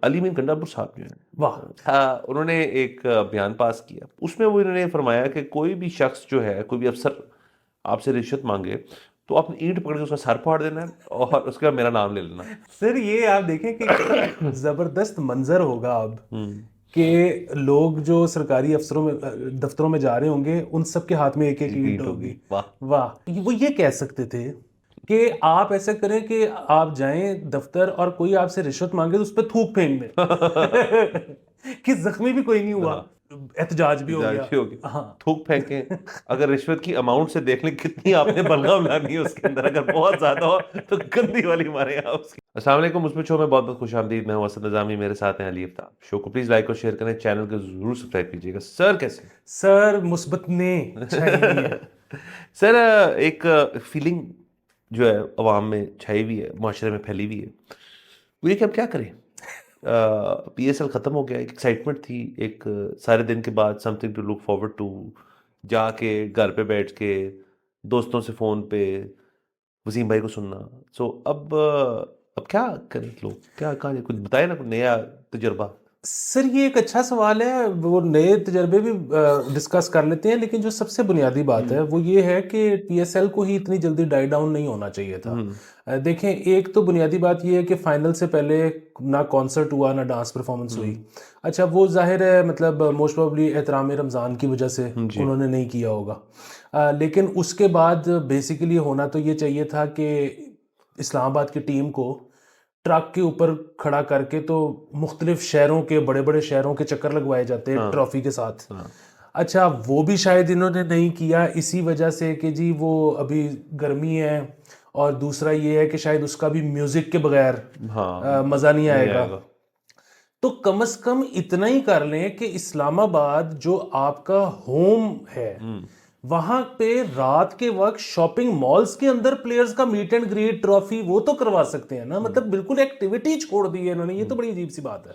علی مین کنڈاپور صاحب جو ہیں واہ انہوں نے ایک بیان پاس کیا، اس میں وہ انہوں نے فرمایا کہ کوئی بھی شخص جو ہے، کوئی بھی افسر آپ سے رشوت مانگے تو آپ نے اینٹ پکڑ کے اس کا سر پھاڑ دینا ہے اور اس کے بعد میرا نام لے لینا. سر یہ آپ دیکھیں کہ کتنا زبردست منظر ہوگا اب ہوں کہ لوگ جو سرکاری افسروں میں دفتروں میں جا رہے ہوں گے ان سب کے ہاتھ میں ایک ایک اینٹ ہوگی. واہ واہ وہ یہ کہہ سکتے تھے کہ آپ ایسا کریں کہ آپ جائیں دفتر اور کوئی آپ سے رشوت مانگے تو اس پہ تھوک پھینک دیں کہ زخمی بھی کوئی نہیں ہوا، احتجاج بھی ہو گیا. ہاں تھوک پھینکیں. اگر رشوت کی اماؤنٹ سے دیکھ لیں کتنی آپ نے بلغم لانی ہے اس کے اندر، اگر بہت زیادہ ہو تو گندی والی مارے آپ اس کی. السلام علیکم، اس میں شو میں بہت بہت خوش آمدید. میں ہوں اسد نظامی، میرے ساتھ ہیں علی افتاب. شو کو پلیز لائک اور شیئر کریں، چینل کو ضرور سبسکرائب کیجیے گا. سر کیسے ہیں؟ سر مثبت نے چھائی ہوئی ہے. سر ایک فیلنگ جو ہے عوام میں چھائی ہوئی ہے، معاشرے میں پھیلی ہوئی ہے، وہ یہ کہ اب کیا کریں. پی ایس ایل ختم ہو گیا، ایک ایکسائٹمنٹ تھی، ایک سارے دن کے بعد something to look forward to, جا کے گھر پہ بیٹھ کے دوستوں سے فون پہ وسیم بھائی کو سننا. سو اب کیا کریں لوگ، کیا کہاں کچھ بتائیں نا، کچھ نیا تجربہ. سر یہ ایک اچھا سوال ہے، وہ نئے تجربے بھی ڈسکس کر لیتے ہیں، لیکن جو سب سے بنیادی بات ہے وہ یہ ہے کہ پی ایس ایل کو ہی اتنی جلدی ڈائی ڈاؤن نہیں ہونا چاہیے تھا. دیکھیں ایک تو بنیادی بات یہ ہے کہ فائنل سے پہلے نہ کانسرٹ ہوا نہ ڈانس پرفارمنس ہوئی. اچھا وہ ظاہر ہے مطلب موسٹ پروبلی احترام رمضان کی وجہ سے انہوں نے نہیں کیا ہوگا، لیکن اس کے بعد بیسیکلی ہونا تو یہ چاہیے تھا کہ اسلام آباد کی ٹیم کو ٹرک کے اوپر کھڑا کر کے تو مختلف شہروں کے بڑے بڑے شہروں کے چکر لگوائے جاتے ہیں ٹرافی کے ساتھ. اچھا وہ بھی شاید انہوں نے نہیں کیا اسی وجہ سے کہ جی وہ ابھی گرمی ہے، اور دوسرا یہ ہے کہ شاید اس کا بھی میوزک کے بغیر مزہ نہیں آئے گا. تو کم از کم اتنا ہی کر لیں کہ اسلام آباد جو آپ کا ہوم ہے وہاں پہ رات کے وقت شاپنگ مالز کے اندر پلیئرز کا میٹ اینڈ گریٹ ٹرافی وہ تو کروا سکتے ہیں نا. مطلب بالکل ایکٹیویٹی چھوڑ دی ہے انہوں نے، یہ تو بڑی عجیب سی بات ہے.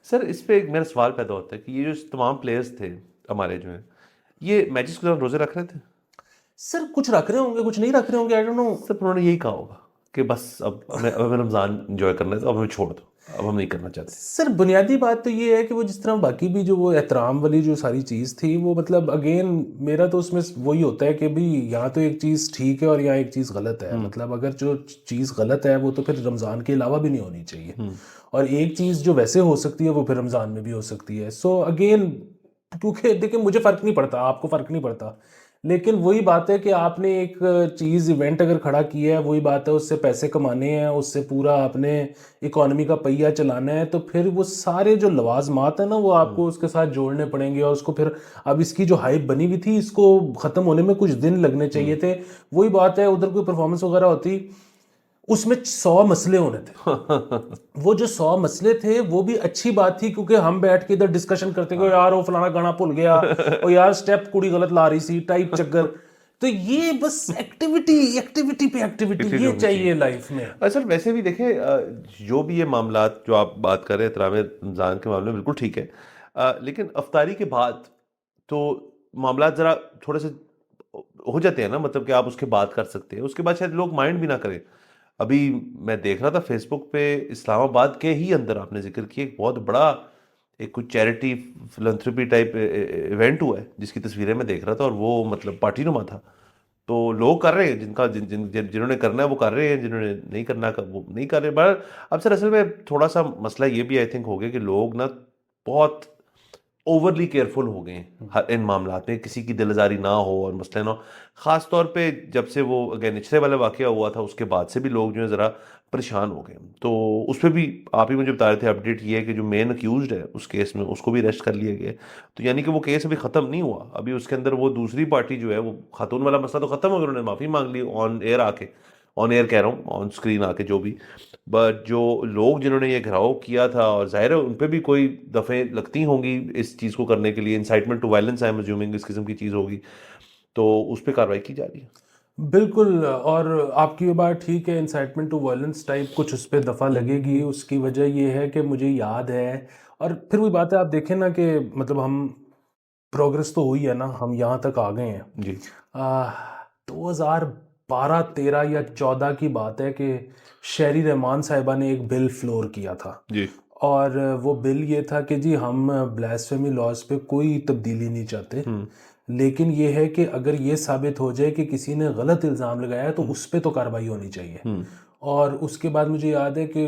سر اس پہ ایک میرا سوال پیدا ہوتا ہے کہ یہ جو تمام پلیئرز تھے ہمارے جو ہیں، یہ میچز کے دوران روزے رکھ رہے تھے؟ سر کچھ رکھ رہے ہوں گے، کچھ نہیں رکھ رہے ہوں گے، آئی ڈونٹ نو. سر انہوں نے یہی کہا ہوگا کہ بس اب ہمیں رمضان انجوائے کرنا ہے تو اب ہمیں چھوڑ دو، اب ہم نہیں کرنا چاہتے. سر بنیادی بات تو یہ ہے کہ وہ جس طرح باقی بھی جو وہ احترام والی جو ساری چیز تھی وہ مطلب اگین میرا تو اس میں وہی ہوتا ہے کہ بھی یہاں تو ایک چیز ٹھیک ہے اور یہاں ایک چیز غلط ہے. مطلب اگر جو چیز غلط ہے وہ تو پھر رمضان کے علاوہ بھی نہیں ہونی چاہیے، اور ایک چیز جو ویسے ہو سکتی ہے وہ پھر رمضان میں بھی ہو سکتی ہے. سو اگین کیونکہ دیکھیں مجھے فرق نہیں پڑتا، آپ کو فرق نہیں پڑتا، لیکن وہی بات ہے کہ آپ نے ایک چیز ایونٹ اگر کھڑا کیا ہے، وہی بات ہے اس سے پیسے کمانے ہیں، اس سے پورا آپ نے اکانومی کا پہیہ چلانا ہے، تو پھر وہ سارے جو لوازمات ہیں نا وہ آپ کو اس کے ساتھ جوڑنے پڑیں گے. اور اس کو پھر اب اس کی جو ہائپ بنی ہوئی تھی اس کو ختم ہونے میں کچھ دن لگنے چاہیے تھے. وہی بات ہے ادھر کوئی پرفارمنس وغیرہ ہوتی اس میں 100 مسئلے ہونے تھے. وہ جو 100 مسئلے تھے وہ بھی اچھی بات تھی کیونکہ ہم بیٹھ کے ادھر ڈسکشن کرتے کہ یار وہ فلانا گانا بھول گیا، اور یار سٹیپ کڑی غلط لا رہی سی ٹائپ چکر. تو یہ بس ایکٹیویٹی پہ ایکٹیویٹی یہ چاہیے لائف میں. سر ویسے بھی دیکھیں جو بھی یہ معاملات جو آپ بات کر رہے ہیں احترام رمضان کے معاملے میں بالکل ٹھیک ہے، لیکن افطاری کے بعد تو معاملات ذرا تھوڑے سے ہو جاتے ہیں نا، مطلب کہ آپ اس کے بعد کر سکتے ہیں، اس کے بعد شاید لوگ مائنڈ بھی نہ کریں. ابھی میں دیکھ رہا تھا فیس بک پہ اسلام آباد کے ہی اندر آپ نے ذکر کیا ایک بہت بڑا ایک کچھ چیریٹی فلنتھرپی ٹائپ ایونٹ ہوا ہے جس کی تصویریں میں دیکھ رہا تھا، اور وہ مطلب پارٹی نما تھا. تو لوگ کر رہے ہیں جنہوں نے کرنا ہے وہ کر رہے ہیں، جنہوں نے نہیں کرنا وہ نہیں کر رہے. بٹ اب سر اصل میں تھوڑا سا مسئلہ یہ بھی آئی تھنک ہو گیا کہ لوگ نا بہت اوورلی کیئرفل ہو گئے ہیں ان معاملات میں، کسی کی دل آزاری نہ ہو اور مسئلے نہ ہو. خاص طور پہ جب سے وہ اگین نچلے والا واقعہ ہوا تھا اس کے بعد سے بھی لوگ جو ہے ذرا پریشان ہو گئے. تو اس پہ بھی آپ ہی مجھے بتا رہے تھے اپڈیٹ یہ ہے کہ جو مین اکیوزڈ ہے اس کیس میں اس کو بھی اریسٹ کر لیا گیا. تو یعنی کہ وہ کیس ابھی ختم نہیں ہوا، ابھی اس کے اندر وہ دوسری پارٹی جو ہے وہ خاتون والا مسئلہ تو ختم ہو گیا، انہوں نے معافی مانگ لی آن ایئر آ کے، آن ایئر کہہ رہا ہوں آن اسکرین آ کے جو بھی. بٹ جو لوگ جنہوں نے یہ گھراؤ کیا تھا، اور ظاہر ہے ان پہ بھی کوئی دفعیں لگتی ہوں گی اس چیز کو کرنے کے لیے، incitement to violence I am assuming اس قسم کی چیز ہوگی، تو اس پہ کارروائی کی جا رہی ہے. بالکل، اور آپ کی یہ بات ٹھیک ہے، انسائٹمنٹ ٹو وائلنس ٹائپ کچھ اس پہ دفعہ لگے گی. اس کی وجہ یہ ہے کہ مجھے یاد ہے، اور پھر وہی بات ہے آپ دیکھیں نا کہ مطلب ہم پروگرس تو ہوئی ہے نا، ہم یہاں تک آ گئے ہیں. جی 2012 13 یا 14 کی بات ہے کہ شہری رحمان صاحبہ نے ایک بل فلور کیا تھا، جی اور وہ بل یہ تھا کہ جی ہم بلاسفیمی لاز پہ کوئی تبدیلی نہیں چاہتے، لیکن یہ ہے کہ اگر یہ ثابت ہو جائے کہ کسی نے غلط الزام لگایا ہے تو اس پہ تو کارروائی ہونی چاہیے۔ اور اس کے بعد مجھے یاد ہے کہ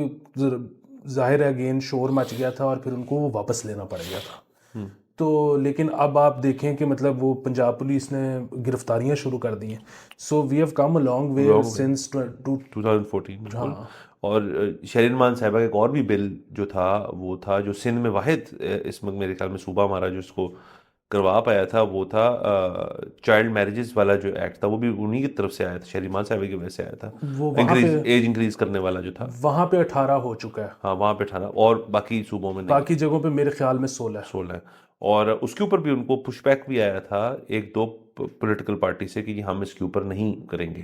ظاہر ہے اگین شور مچ گیا تھا اور پھر ان کو وہ واپس لینا پڑ گیا تھا۔ تو لیکن اب آپ دیکھیں کہ مطلب وہ پنجاب پولیس نے گرفتاریاں شروع کر دی ہیں۔ So we have come a long way since 2014 بالکل۔ اور شرین مان صاحبہ کا ایک اور بھی بل جو تھا وہ تھا جو سندھ میں واحد اس وقت میرے خیال میں صوبہ ہمارا جو اس کو کروا پایا تھا، وہ تھا چائلڈ میرجز والا جو ایکٹ تھا، وہ بھی انہی کی طرف سے آیا تھا، شرین مان صاحبہ کی وجہ سے آیا تھا، ایج انکریز کرنے والا جو تھا۔ وہاں پہ 18 ہو چکا ہے، ہاں وہاں پہ 18، اور باقی صوبوں میں نہیں، باقی جگہوں پہ میرے خیال میں 16 ہے۔ اور اس کے اوپر بھی ان کو پش بیک بھی آیا تھا ایک دو پولیٹیکل پارٹی سے کہ ہم اس کے اوپر نہیں کریں گے،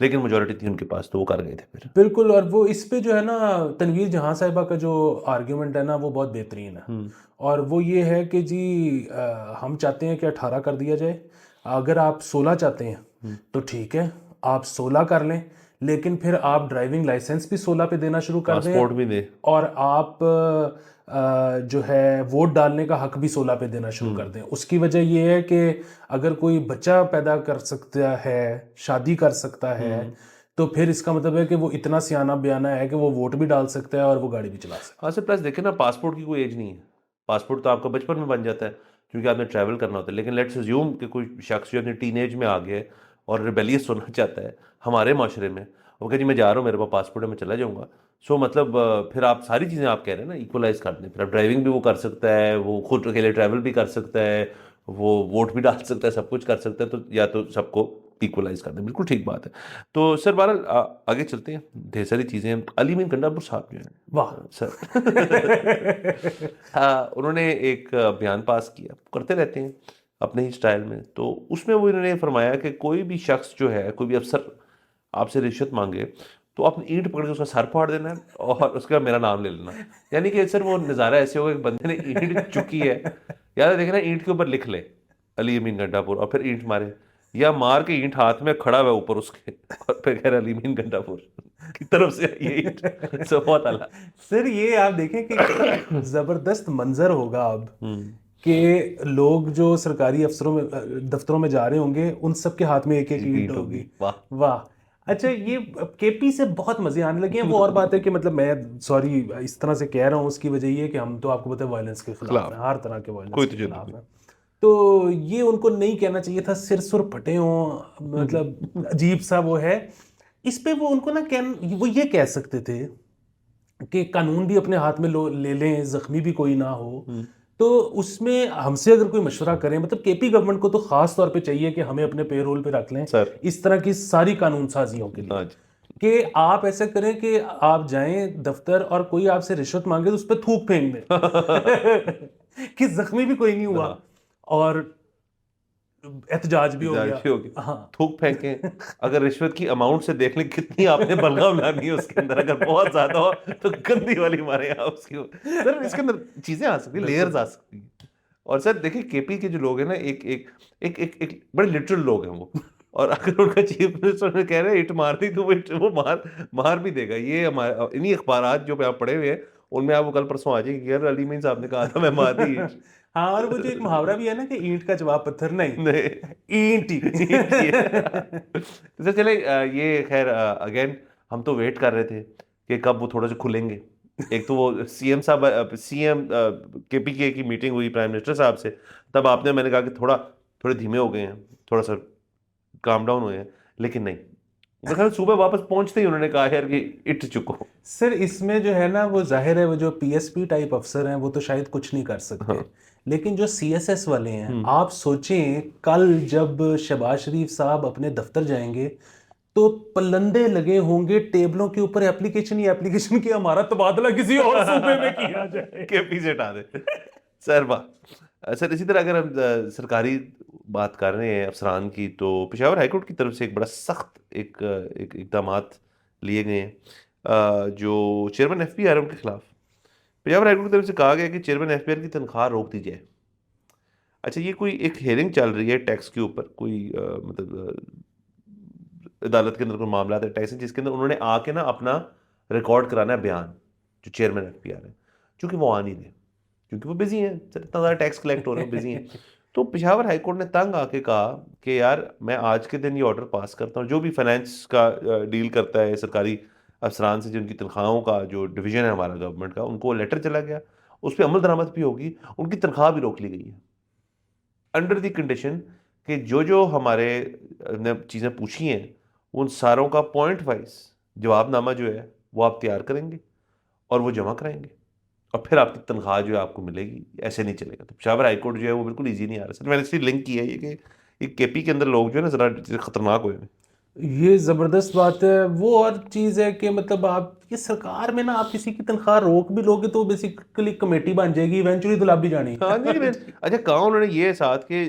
لیکن میجورٹی تھی ان کے پاس تو وہ کر گئے تھے پھر۔ بالکل، اور وہ اس پہ جو ہے نا تنویر جہاں صاحبہ کا جو آرگیومنٹ ہے نا وہ بہت بہترین ہے، اور وہ یہ ہے کہ جی ہم چاہتے ہیں کہ 18 کر دیا جائے، اگر آپ 16 چاہتے ہیں تو ٹھیک ہے آپ 16 کر لیں، لیکن پھر آپ ڈرائیونگ لائسنس بھی 16 پہ دینا شروع کر دیں، پاسپورٹ بھی دیں، اور آپ جو ہے ووٹ ڈالنے کا حق بھی 16 پہ دینا شروع کر دیں۔ اس کی وجہ یہ ہے کہ اگر کوئی بچہ پیدا کر سکتا ہے، شادی کر سکتا ہے، تو پھر اس کا مطلب ہے کہ وہ اتنا سیانہ بیانہ ہے کہ وہ ووٹ بھی ڈال سکتا ہے اور وہ گاڑی بھی چلا سکتا ہے۔ ہاں سر، پلس دیکھیں نا پاسپورٹ کی کوئی ایج نہیں ہے، پاسپورٹ تو آپ کا بچپن میں بن جاتا ہے کیونکہ آپ نے ٹریول کرنا ہوتا ہے، لیکن لیٹس اسیوم کہ کوئی شخص جو اپنے ٹین ایج میں آ گیا ہے اور ریبیلیس ہونا چاہتا ہے ہمارے معاشرے میں، وہ کہ جی میں جا رہا ہوں، میرے پاس پاسپورٹ ہے، میں چلا جاؤں گا، سو مطلب پھر آپ ساری چیزیں آپ کہہ رہے ہیں نا ایکولائز کر دیں، پھر اب ڈرائیونگ بھی وہ کر سکتا ہے، وہ خود اکیلے ٹریول بھی کر سکتا ہے، وہ ووٹ بھی ڈال سکتا ہے، سب کچھ کر سکتا ہے، تو یا تو سب کو ایکولائز کر دیں، بالکل ٹھیک بات ہے۔ تو سر بہرحال آگے چلتے ہیں، ڈھیر ساری چیزیں ہیں۔ علی امین گنڈا پور صاحب جو ہیں، واہ سر انہوں نے ایک بیان پاس کیا، کرتے رہتے ہیں اپنے ہی سٹائل میں، تو اس میں وہ انہوں نے فرمایا کہ کوئی بھی شخص جو ہے، کوئی بھی افسر آپ سے رشوت مانگے تو آپ نے اینٹ پکڑ کے اس کا سر پھاڑ دینا ہے اور اس کا میرا نام لے لینا، یعنی کہ سر وہ نظارہ ایسے ہوگا کہ بندے نے اینٹ چکی ہے، یاد دیکھنا اینٹ کے اوپر لکھ لے علی امین گنڈا پور اور پھر اینٹ مارے، یا مار کے اینٹ ہاتھ میں کھڑا ہوا اوپر اس کے اور پھر کہہ رہا علی امین گنڈا پور کی طرف سے یہ اینٹ سو بہت اعلیٰ۔ سر یہ آپ دیکھیں کہ زبردست منظر ہوگا اب کہ لوگ جو سرکاری افسروں میں دفتروں میں جا رہے ہوں گے ان سب کے ہاتھ میں ایک ایک اینٹ ہوگی۔ واہ، اچھا یہ کے پی سے بہت مزے آنے لگے ہیں۔ وہ اور بات ہے کہ مطلب میں سوری اس طرح سے کہہ رہا ہوں، اس کی وجہ یہ ہے کہ ہم تو آپ کو پتہ ہے وائلنس کے خلاف ہیں، ہر طرح کے وائلنس کے خلاف ہیں، تو یہ ان کو نہیں کہنا چاہیے تھا، سر سر پھٹے ہوں، مطلب عجیب سا وہ ہے اس پہ۔ وہ ان کو نا وہ یہ کہہ سکتے تھے کہ قانون بھی اپنے ہاتھ میں لے لیں، زخمی بھی کوئی نہ ہو، تو اس میں ہم سے اگر کوئی مشورہ کریں، مطلب کے پی گورنمنٹ کو تو خاص طور پہ چاہیے کہ ہمیں اپنے پے رول پہ رکھ لیں اس طرح کی ساری قانون سازیوں کے لیے، کہ آپ ایسا کریں کہ آپ جائیں دفتر اور کوئی آپ سے رشوت مانگے تو اس پہ تھوک پھینک دیں کہ زخمی بھی کوئی نہیں ہوا اور احتجاج بھی ہو گیا۔ ہاں تھوک پھینکیں، اگر رشوت کی اماؤنٹ سے دیکھ لیں کتنی آپ نے بلغم لانی ہے اس کے اندر، اگر بہت زیادہ ہو تو گندی والی مارے آپ اس کی، سر اس کے اندر چیزیں آ سکتی ہیں، لیئرز آ سکتی ہیں۔ اور سر دیکھیں کے پی کے جو لوگ ہیں نا ایک بڑے لٹرل لوگ ہیں وہ، اور اگر ان کا چیف منسٹر نے کہہ رہے ہیں اٹ مار دی تو وہ مار بھی دے گا۔ یہ انہی اخبارات جو آپ پڑھے ہوئے ہیں ان میں آپ کو کل پرسوں آ جائے گی یار علی امین صاحب نے کہا تھا میں مار دی۔ ہاں، اور وہ جو ایک محاورہ بھی ہے نا کہ اینٹ کا جواب پتھر نہیں، اینٹ ہی۔ سر چلے یہ خیر اگین ہم تو ویٹ کر رہے تھے کہ کب وہ تھوڑا سا کھلیں گے۔ ایک تو وہ سی ایم صاحب کے پی کے کی میٹنگ ہوئی پرائم منسٹر صاحب سے، تب آپ نے میں نے کہا کہ تھوڑے دھیمے ہو گئے ہیں، تھوڑا سا کام ڈاؤن ہوئے ہیں، لیکن نہیں، صبح واپس پہنچتے ہی انہوں نے کہا یار کہ اٹ چکو۔ سر اس میں جو ہے نا وہ ظاہر ہے وہ جو پی ایس پی ٹائپ افسر ہیں وہ تو شاید کچھ نہیں کر سکتے، لیکن جو سی ایس ایس والے ہیں آپ سوچیں کل جب شہباز شریف صاحب اپنے دفتر جائیں گے تو پلندے لگے ہوں گے ٹیبلوں کے اوپر، اپلیکیشن کی ہمارا تبادلہ کسی اور صوبے میں کیا جائے، کے پی سے ہٹا دے۔ سر سر اسی طرح اگر ہم سرکاری بات کر رہے ہیں افسران کی، تو پشاور ہائی کورٹ کی طرف سے ایک بڑا سخت ایک اقدامات لیے گئے ہیں جو چیئرمین ایف پی آر ان کے خلاف۔ پشاور ہائی کورٹ کی طرف سے کہا گیا کہ چیئرمین ایف پی آر کی تنخواہ روک دی جائے۔ اچھا یہ کوئی ایک ہیئرنگ چل رہی ہے ٹیکس کے اوپر، کوئی مطلب عدالت کے اندر کوئی معاملات ہے ٹیکس، جس کے اندر انہوں نے آ کے نا اپنا ریکارڈ کرانا ہے بیان، جو چیئرمین ایف پی آر ہے، چونکہ وہ آ نہیں رہے، کیونکہ وہ بزی ہیں، اتنا زیادہ ٹیکس کلیکٹ ہو رہے ہیں، بزی ہیں. تو پشاور ہائی کورٹ نے تنگ آ کے کہا کہ یار میں آج کے دن یہ آرڈر پاس کرتا ہوں، جو بھی فائنینس کا ڈیل کرتا ہے سرکاری افسران سے، جن کی تنخواہوں کا جو ڈویژن ہے ہمارا گورنمنٹ کا، ان کو لیٹر چلا گیا، اس پہ عمل درآمد بھی ہوگی، ان کی تنخواہ بھی روک لی گئی ہے انڈر دی کنڈیشن کہ جو ہمارے نے چیزیں پوچھی ہیں ان ساروں کا پوائنٹ وائز جواب نامہ جو ہے وہ آپ تیار کریں گے اور وہ جمع کرائیں گے، اور پھر آپ کی تنخواہ جو ہے آپ کو ملے گی. ایسے نہیں چلے گا. تو پشاور ہائی کورٹ جو ہے وہ بالکل ایزی نہیں آ رہا. سر میں نے اس لیے لنک کیا ہے یہ کہ یہ کے پی کے اندر لوگ جو ہے نا ذرا خطرناک ہوئے ہیں. یہ زبردست بات ہے. وہ اور چیز ہے کہ مطلب آپ یہ سرکار میں نا آپ کسی کی تنخواہ روک بھی لوگے تو بیسیکلی کمیٹی بن جائے گی ایونچولی، تو لاب بھی جانی. ہاں نہیں اچھا کہا انہوں نے یہ ساتھ کہ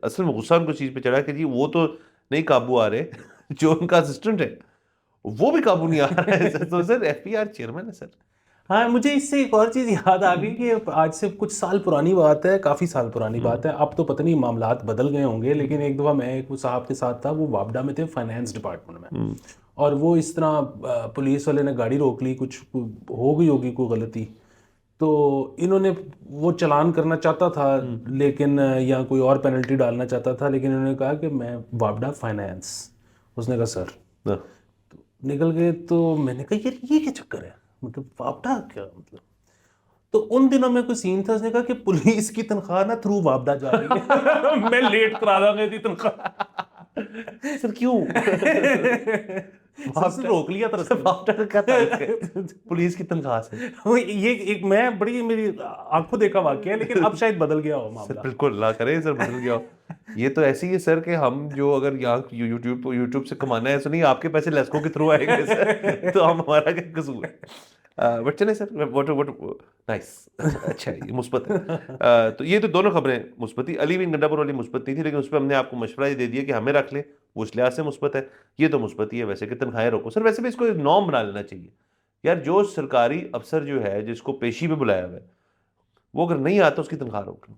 اصل میں غصہ ان کو چیز پہ چڑھا کہ جی وہ تو نہیں قابو آ رہے، جو ان کا اسسٹنٹ ہے وہ بھی قابو نہیں آ رہا ہے. تو سر ایف پی آر چیئرمین ہے سر. ہاں مجھے اس سے ایک اور چیز یاد آ گئی کہ آج سے کچھ سال پرانی بات ہے، کافی سال پرانی بات ہے، اب تو پتہ نہیں معاملات بدل گئے ہوں گے، لیکن ایک دفعہ میں ایک صاحب کے ساتھ تھا، وہ وابڈا میں تھے فائنینس ڈپارٹمنٹ میں، اور وہ اس طرح پولیس والے نے گاڑی روک لی، کچھ ہو گئی ہوگی کوئی غلطی، تو انہوں نے وہ چلان کرنا چاہتا تھا لیکن یا کوئی اور پینلٹی ڈالنا چاہتا تھا، لیکن انہوں نے کہا کہ میں وابڈا فائنینس. اس نے کہا سر، نکل گئے. تو میں نے کہا یار یہ کیا چکر ہے، مطلب وابڈا کیا مطلب. تو ان دنوں میں کوئی سین تھا، اس نے کہا کہ پولیس کی تنخواہ نا تھرو وابڈا جا رہی ہے. میں لیٹ کرا دوں گی تھی تنخواہ. سر کیوں روک لیا تھا وابڈا کا کیا تعلق ہے پولیس کی تنخواہ سے؟ یہ ایک میں بڑی میری آنکھوں دیکھا واقعہ ہے، لیکن اب شاید بدل گیا ہو معاملہ. بالکل اللہ کرے سر بدل گیا ہو. یہ تو ایسی ہے سر کہ ہم جو اگر یہاں یوٹیوب سے کمانا ہے، سنیے آپ کے پیسے لیسکو کے تھرو آئیں گے سر، تو ہمارا کیا قصور ہے. بٹ چلیں سر نائس، اچھا یہ مثبت ہے. تو یہ تو دونوں خبریں مثبت تھی. علی بن گنڈا پور والی مثبت نہیں تھی، لیکن اس پہ ہم نے آپ کو مشورہ یہ دے دیا کہ ہمیں رکھ لیں، وہ اس لحاظ سے مثبت ہے. یہ تو مثبت ہی ہے ویسے کہ تنخواہیں روکو. سر ویسے بھی اس کو ایک نارم بنا لینا چاہیے یار. جو سرکاری افسر جو ہے جس کو پیشی پہ بلایا ہوا ہے، وہ اگر نہیں آتا اس کی تنخواہ روک لو.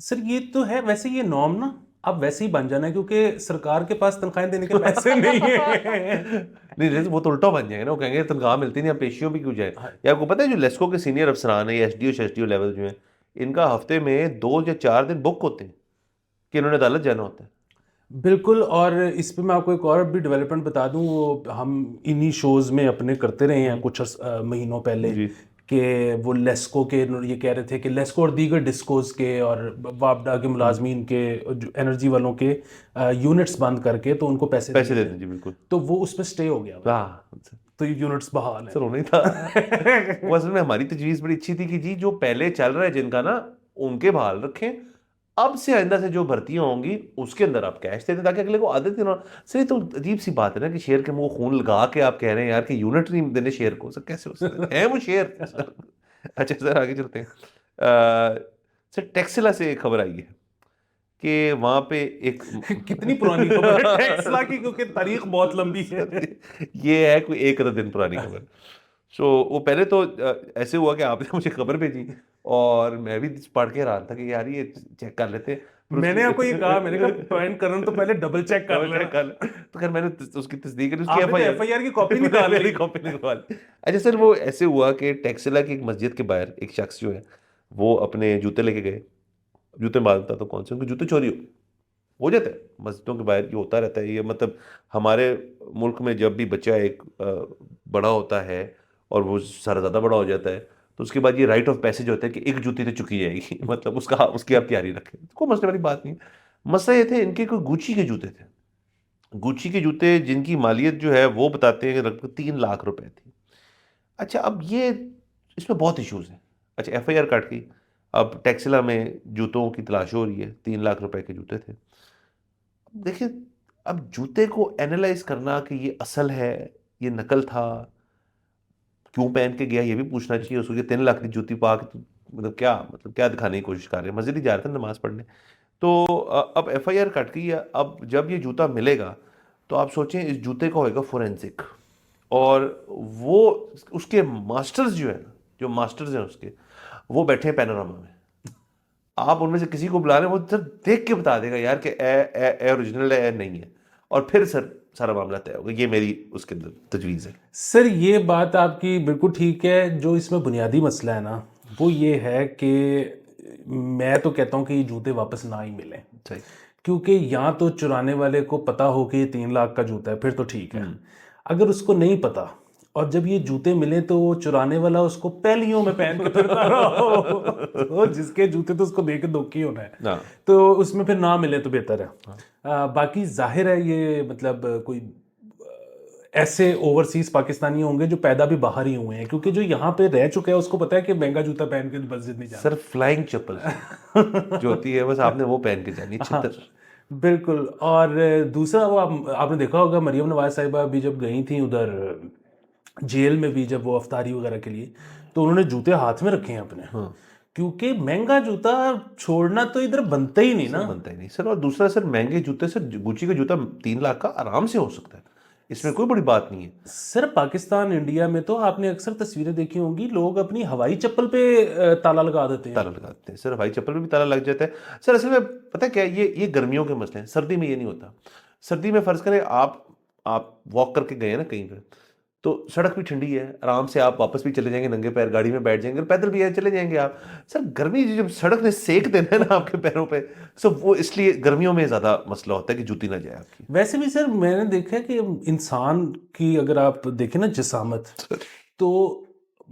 سر یہ تو ہے ویسے یہ نارم نا اب ویسے ہی بن جانا ہے، کیونکہ سرکار کے پاس تنخواہیں دینے کے پیسے نہیں ہیں. نہیں وہ تو الٹا بن جائے گا نا، وہ کہیں گے تنخواہ ملتی نہیں، ہم پیشیوں بھی کیوں جائیں. یا آپ کو پتہ ہے جو لیسکو کے سینئر افسران ہیں یا ایس ڈی او لیول جو ہیں، ان کا ہفتے میں 2 یا 4 دن بک ہوتے ہیں کہ انہوں نے عدالت جانا ہوتا ہے. بالکل. اور اس پہ میں آپ کو ایک اور بھی ڈیولپمنٹ بتا دوں، وہ ہم انہی شوز میں اپنے کرتے رہے ہیں کچھ مہینوں پہلے کہ وہ لیسکو کے یہ کہہ رہے تھے کہ لیسکو اور دیگر ڈسکوز کے اور وابڈا کے ملازمین کے انرجی والوں کے یونٹس بند کر کے تو ان کو پیسے دے دیں. جی بالکل. تو وہ اس پہ سٹے ہو گیا، تو یونٹس بحال ہیں. سر ہونا ہی تھا. وہ اصل میں ہماری تجویز بڑی اچھی تھی کہ جی جو پہلے چل رہا ہے جن کا نا ان کے بحال رکھیں، اب سے آئندہ سے جو بھرتیاں ہوں گی اس کے اندر آپ کیش دے دیں تاکہ اگلے کو عادت ہی نہ ہو. سر یہ تو عجیب سی بات ہے نا کہ شیئر کے منہ خون لگا کے آپ کہہ رہے ہیں یار کہ یونٹ نہیں دینے شیئر کو. سر کیسے ہو سکتا ہے وہ شیئر. اچھا سر آگے چلتے ہیں. سر ٹیکسلا سے ایک خبر آئی ہے کہ وہاں پہ ایک کتنی پرانی خبر ہے ٹیکسلا کی، کیونکہ تاریخ بہت لمبی ہے. یہ ہے کوئی 1 دن پرانی خبر. سو وہ پہلے تو ایسے ہوا کہ آپ نے مجھے خبر بھیجی اور میں بھی پڑھ کے حیران تھا کہ یار یہ چیک کر لیتے. میں نے آپ کو یہ کہا، میں نے کہا پوائنٹ کرنا تو پہلے ڈبل چیک کر لینا. تو خیر میں نے اس کی تصدیق کری، اس آپ نے ایف آئی آر کی کاپی نکال لی. اچھا سر وہ ایسے ہوا کہ ٹیکسلا کی ایک مسجد کے باہر ایک شخص جو ہے وہ اپنے جوتے لے کے گئے. جوتے مانتا تو کون سے، ان کے جوتے چوری ہو جاتا ہے مسجدوں کے باہر. یہ ہوتا رہتا ہے. یہ مطلب ہمارے ملک میں جب بھی بچہ ایک بڑا ہوتا ہے اور وہ سارا زیادہ بڑا ہو جاتا ہے تو اس کے بعد یہ رائٹ آف پیسج ہوتا ہے کہ ایک جوتی تو چکی جائے گی، مطلب اس کی آپ تیاری رکھیں. کوئی مسئلے والی بات نہیں. مسئلہ یہ تھے ان کے کوئی گوچی کے جوتے تھے. گوچی کے جوتے جن کی مالیت جو ہے وہ بتاتے ہیں کہ لگ 3 لاکھ روپے تھی. اچھا اب یہ اس میں بہت ایشوز ہیں. اچھا ایف آئی آر کاٹ گئی. اب ٹیکسلا میں جوتوں کی تلاش ہو رہی ہے. 3 لاکھ روپے کے جوتے تھے. دیکھیں اب جوتے کو اینالائز کرنا کہ یہ اصل ہے یہ نقل تھا، کیوں پہن کے گیا یہ بھی پوچھنا چاہیے اس کو کہ 3 لاکھ کی جوتی پا کے مطلب کیا دکھانے کی کوشش کر رہے ہیں. مسجد ہی جا رہے تھے نماز پڑھنے. تو اب ایف آئی آر کٹ گئی ہے. اب جب یہ جوتا ملے گا تو آپ سوچیں اس جوتے کا ہوئے گا فورینسک، اور وہ اس کے ماسٹرز جو ہیں جو ماسٹرز ہیں اس کے وہ بیٹھے ہیں پینوراما میں. آپ ان میں سے کسی کو بلا رہے ہیں وہ سر دیکھ کے بتا دے گا یار کہ اے اوریجنل ہے اے نہیں ہے، اور پھر سر سارا معاملہ طے ہوگا. یہ میری اس کے اندر تجویز ہے. سر یہ بات آپ کی بالکل ٹھیک ہے. جو اس میں بنیادی مسئلہ ہے نا وہ یہ ہے کہ میں تو کہتا ہوں کہ یہ جوتے واپس نہ ہی ملیں، صحیح. کیونکہ یا تو چرانے والے کو پتا ہو کہ یہ 3 لاکھ کا جوتا ہے پھر تو ٹھیک ہے، اگر اس کو نہیں پتا اور جب یہ جوتے ملے تو وہ چرانے والا اس کو پہلیوں میں پہن کے پھرتا رہا ہو تو جس کے جوتے تو اس کو دے کے دھوکھی ہونا ہے، تو اس میں پھر نہ ملے تو بہتر ہے. باقی ظاہر ہے یہ مطلب کوئی ایسے اوورسیز پاکستانی ہوں گے جو پیدا بھی باہر ہی ہوئے ہیں، کیونکہ جو یہاں پہ رہ چکا ہے اس کو پتا ہے کہ مہنگا جوتا پہن کے مسجد نہیں جانا. سر فلائنگ چپل جو ہوتی ہے بس آپ نے وہ پہن کے جانی چھتر. بالکل. اور دوسرا وہ آپ نے دیکھا ہوگا مریم نواز صاحبہ بھی جب گئی تھیں ادھر جیل میں بھی جب وہ افطاری وغیرہ کے لیے تو انہوں نے جوتے ہاتھ میں رکھے ہیں اپنے، کیونکہ مہنگا جوتا چھوڑنا تو ادھر بنتا ہی نہیں نا. بنتا ہی نہیں سر. اور دوسرا سر مہنگے جوتے سر گوچی کا جوتا 3 لاکھ کا آرام سے ہو سکتا ہے، اس میں کوئی بڑی بات نہیں ہے. سر پاکستان انڈیا میں تو آپ نے اکثر تصویریں دیکھی ہوں گی، لوگ اپنی ہوائی چپل پہ تالا لگا دیتے ہیں. تالا لگاتے ہیں سر، ہوائی چپل پہ بھی تالا لگ جاتا ہے سر. اصل میں پتہ کیا ہے، یہ گرمیوں کے مسئلے ہیں، سردی میں یہ نہیں ہوتا. سردی میں فرض کریں آپ واک کر کے گئے نا کہیں پہ، تو سڑک بھی ٹھنڈی ہے، آرام سے آپ واپس بھی چلے جائیں گے ننگے پیر، گاڑی میں بیٹھ جائیں گے، پیدل بھی چلے جائیں گے آپ. سر گرمی جب سڑک نے سیک دینا ہے نا آپ کے پیروں پہ، سر وہ اس لیے گرمیوں میں زیادہ مسئلہ ہوتا ہے کہ جوتی نہ جائے آپ کی. ویسے بھی سر میں نے دیکھا کہ انسان کی اگر آپ دیکھیں نا جسامت، تو